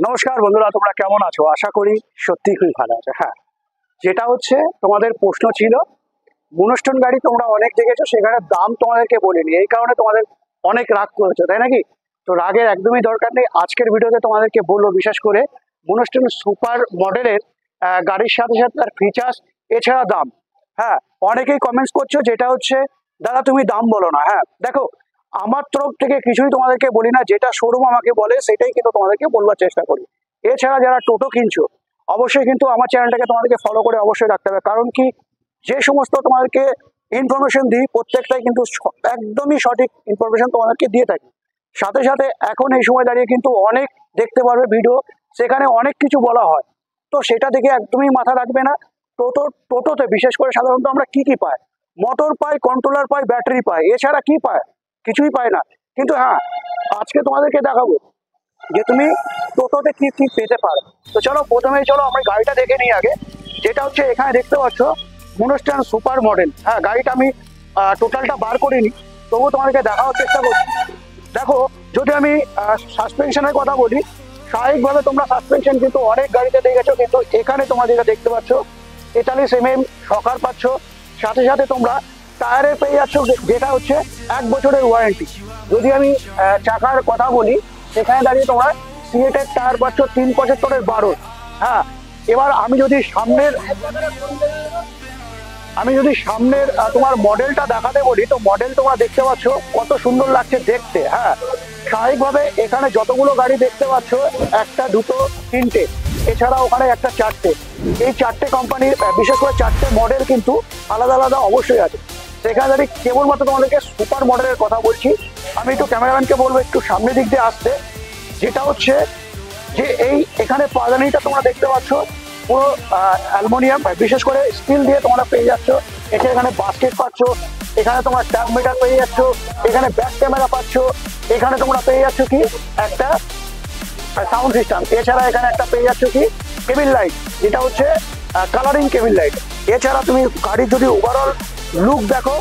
নমস্কার বন্ধুরা, তোমরা কেমন আছো? আশা করি সত্যি খুবই ভালো আছো। হ্যাঁ, যেটা হচ্ছে তোমাদের প্রশ্ন ছিল, মনস্টন গাড়ি তোমরা অনেক দেখেছো, সেখানে দাম তোমাদেরকে বলিনি, এই কারণে তোমাদের অনেক রাগ করেছো, তাই নাকি? তো রাগের একদমই দরকার নেই। আজকের ভিডিওতে তোমাদেরকে বলবো বিশেষ করে মনস্টন সুপার মডেলের গাড়ির সাথে সাথে তার ফিচার্স, এছাড়া দাম। হ্যাঁ, অনেকেই কমেন্টস করছো যেটা হচ্ছে দাদা তুমি দাম বলো না। হ্যাঁ দেখো, আমার তরফ থেকে কিছুই তোমাদেরকে বলি না, যেটা শোরুম আমাকে বলে সেটাই কিন্তু তোমাদেরকে বলবার চেষ্টা করি। এছাড়া যারা টোটো কিনছো, অবশ্যই কিন্তু আমার চ্যানেলটাকে তোমাদেরকে ফলো করে অবশ্যই রাখতে হবে, কারণ কি যে সমস্ত তোমাদেরকে ইনফরমেশন দিই প্রত্যেকটাই কিন্তু একদমই সঠিক ইনফরমেশন তোমাদেরকে দিয়ে থাকি। সাথে সাথে এখন এই সময় দাঁড়িয়ে কিন্তু অনেক দেখতে পারবে ভিডিও, সেখানে অনেক কিছু বলা হয়, তো সেটা দেখে একদমই মাথা রাখবে না। টোটোতে বিশেষ করে সাধারণত আমরা কি কি পাই? মোটর পাই, কন্ট্রোলার পাই, ব্যাটারি পাই, এছাড়া কি পায়? কিছুই পায় না। কিন্তু হ্যাঁ, আজকে তোমাদেরকে দেখাবো যে তুমি টোটোতে কি কি পেতে পারো। তো চলো প্রথমেই চলো আমরা গাড়িটা দেখে নিই আগে। যেটা হচ্ছে এখানে দেখতে পাচ্ছ মনস্টন সুপার মডেল। হ্যাঁ, গাড়িটা আমি টোটালটা বার করিনি, তবুও তোমাদেরকে দেখানোর চেষ্টা করছি। দেখো, যদি আমি সাসপেনশনের কথা বলি, স্বাভাবিকভাবে তোমরা সাসপেনশন কিন্তু অনেক গাড়িতে দেখেছো, কিন্তু এখানে তোমরা যেটা দেখতে পাচ্ছ 43 শকার পাচ্ছ। সাথে সাথে তোমরা টায়ারে পেয়ে যাচ্ছ যেটা হচ্ছে 1 বছরের ওয়ারেন্টি। যদি আমি চাকার কথা বলি, সেখানে দাঁড়িয়ে তোমরা সিএটের টায়ার পাচ্ছ 375-12। হ্যাঁ, এবার আমি যদি সামনের তোমার মডেলটা দেখাতে বলি, তো মডেল তোমরা দেখতে পাচ্ছ কত সুন্দর লাগছে দেখতে। হ্যাঁ, স্বাভাবিকভাবে এখানে যতগুলো গাড়ি দেখতে পাচ্ছ, একটা দুটো তিনটে, এছাড়া ওখানে একটা চারটে, এই চারটে কোম্পানির বিশেষ করে চারটে মডেল কিন্তু আলাদা আলাদা অবশ্যই আছে। সেখানে দাঁড়িয়ে কেবলমাত্র তোমাদেরকে সুপার মডেলের কথা বলছি। আমি একটু ক্যামেরাম্যানকে বলবো একটু সামনের দিক দিয়ে আসতে। যেটা হচ্ছে যে এখানে পাদানিটা তোমরা দেখতে পাচ্ছ পুরো অ্যালুমিনিয়াম, বিশেষ করে স্টিল দিয়ে তোমরা পেয়ে যাচ্ছ। এখানে বাস্কেট পাচ্ছ, এখানে তোমার ট্যাব মিটার পেয়ে যাচ্ছ, এখানে ব্যাক ক্যামেরা পাচ্ছ, এখানে তোমরা পেয়ে যাচ্ছ কি একটা সাউন্ড সিস্টেম, এছাড়া এখানে একটা পেয়ে যাচ্ছ কি কেবিল লাইট, যেটা হচ্ছে কালারিং কেবিল লাইট। এছাড়া তুমি গাড়ির যদি ওভারঅল লুক দেখো,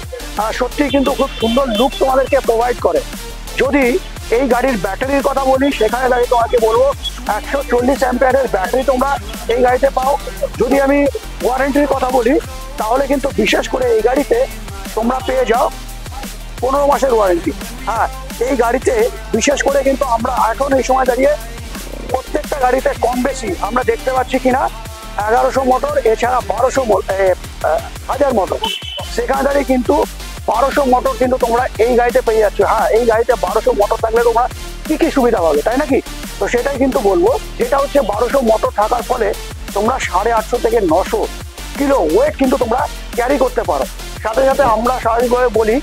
সত্যি কিন্তু খুব সুন্দর লুক তোমাদেরকে প্রোভাইড করে। যদি এই গাড়ির ব্যাটারির কথা বলি, সেখানে দাঁড়িয়ে তোমাকে বলবো 140 অ্যাম্পিয়ারের ব্যাটারি তোমরা এই গাড়িতে পাও। যদি আমি ওয়ারেন্টির কথা বলি, তাহলে কিন্তু বিশেষ করে এই গাড়িতে তোমরা পেয়ে যাও 15 মাসের ওয়ারেন্টি। হ্যাঁ, এই গাড়িতে বিশেষ করে কিন্তু আমরা এখন এই সময় দাঁড়িয়ে প্রত্যেকটা গাড়িতে কম বেশি আমরা দেখতে পাচ্ছি কিনা 1100 মোটর, এছাড়া 1000 মোটর। সেখানে দাঁড়িয়ে কিন্তু 1200 মোটর কিন্তু তোমরা এই গাড়িতে পেয়ে যাচ্ছ। হ্যাঁ, এই গাড়িতে 1200 মোটর থাকলে তোমরা কি কি সুবিধা পাবে, তাই নাকি? তো সেটাই কিন্তু বলবো, যেটা হচ্ছে 1200 মোটর থাকার ফলে তোমরা 850 থেকে 900 কিলো ওয়েট কিন্তু তোমরা ক্যারি করতে পারো। সাথে সাথে আমরা স্বাভাবিকভাবে বলি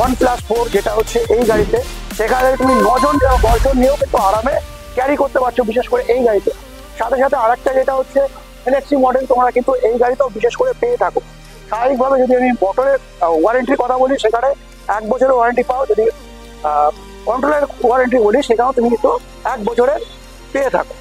1+4, যেটা হচ্ছে এই গাড়িতে, সেখানে তুমি 9 জন 10 জন নিয়েও কিন্তু আরামে ক্যারি করতে পারছো, বিশেষ করে এই গাড়িতে। সাথে সাথে আরেকটা যেটা হচ্ছে ফ্লেক্সি মডেল, তোমরা কিন্তু এই গাড়িতেও বিশেষ করে পেয়ে থাকো। স্বাভাবিকভাবে যদি আমি মোটরের ওয়ারেন্টির কথা বলি, সেখানে 1 বছরের ওয়ারেন্টি পাও। যদি কন্ট্রোলের ওয়ারেন্টি বলি, সেখানেও তুমি কিন্তু 1 বছরের পেয়ে থাকো।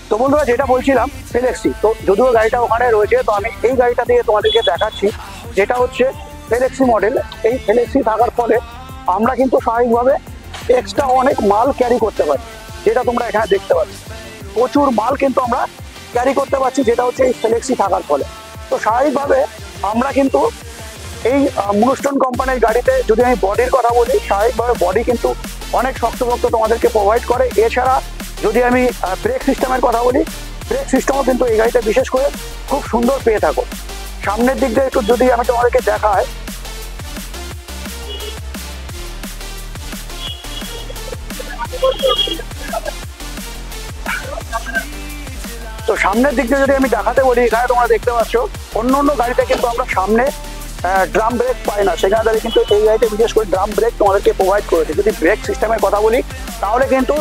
তো বন্ধুরা, যেটা বলছিলাম ফ্লেক্সি, তো যদিও গাড়িটা ওখানে রয়েছে, তো আমি এই গাড়িটা দিয়ে তোমাদেরকে দেখাচ্ছি, যেটা হচ্ছে ফ্লেক্সি মডেল। এই ফ্লেক্সি থাকার ফলে আমরা কিন্তু স্বাভাবিকভাবে এক্সট্রা অনেক মাল ক্যারি করতে পারি, যেটা তোমরা এখানে দেখতে পাচ্ছ। প্রচুর মাল কিন্তু আমরা ক্যারি করতে পারছি, যেটা হচ্ছে এই ফ্লেক্সি থাকার ফলে। তো স্বাভাবিকভাবে আমরা কিন্তু এই মনস্টন কোম্পানির গাড়িতে, যদি আমি বডির কথা বলি, স্বাভাবিকভাবে বডি কিন্তু অনেক শক্তপোক্ত তোমাদেরকে প্রোভাইড করে। এছাড়া যদি আমি ব্রেক সিস্টেমের কথা বলি, ব্রেক সিস্টেমও কিন্তু এই গাড়িতে বিশেষ করে খুব সুন্দর পেয়ে থাকো। সামনের দিক দিয়ে একটু যদি আমি তোমাদেরকে দেখাই, তো সামনের দিক দিয়ে যদি আমি দেখাতে বলি, এখানে তোমরা দেখতে পাচ্ছ অন্য অন্য গাড়িতে কিন্তু আমরা সামনে ড্রাম ব্রেক পাই না, সেখানে দাঁড়িয়ে কিন্তু এই গাড়িতে বিশেষ করে ড্রাম ব্রেক তোমাদেরকে প্রোভাইড করেছে। যদি ব্রেক সিস্টেমের কথা বলি, তাহলে কিন্তু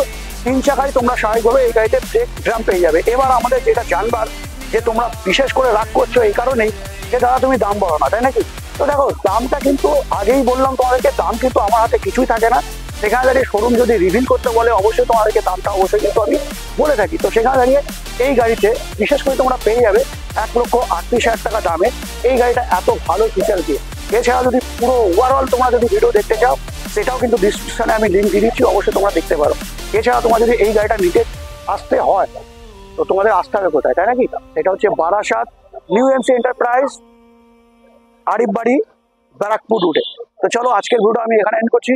3 চাকায় তোমরা স্বাভাবিকভাবে এই গাড়িতে ব্রেক ড্রাম পেয়ে যাবে। এবার আমাদের যেটা জানবার, যে তোমরা বিশেষ করে রাগ করছো এই কারণেই যে দাদা তুমি দাম বলো না, তাই নাকি? তো দেখো, দামটা কিন্তু আগেই বললাম তোমাদেরকে, দাম কিন্তু আমার হাতে কিছুই থাকে না। সেখানে দাঁড়িয়ে শোরুম যদি রিভিল করতে বলে, অবশ্যই তোমাদেরকে দামটা অবশ্যই কিন্তু আমি বলে থাকি। তো সেখানে দাঁড়িয়ে এই গাড়িতে বিশেষ করে তোমরা পেয়ে যাবে 1,38,000 টাকা দামে এই গাড়িটা এত ভালো ফিচার দিয়ে। এছাড়া যদি পুরো ওভারঅল তোমরা যদি ভিডিও দেখতে চাও, সেটাও কিন্তু ডিসক্রিপশনে আমি লিঙ্ক দিয়ে দিচ্ছি, অবশ্যই তোমরা দেখতে পারো। এছাড়া তোমার যদি এই গাড়িটা নিতে আসতে হয় তো তোমাদের আসতে হবে কোথায়, তাই নাকি? এটা হচ্ছে Barasat new MC enterprise, Arif বাড়ি, ব্যারাকপুর রুটে। তো চলো আজকের ভিডিও আমি এখানে এন্ড করছি।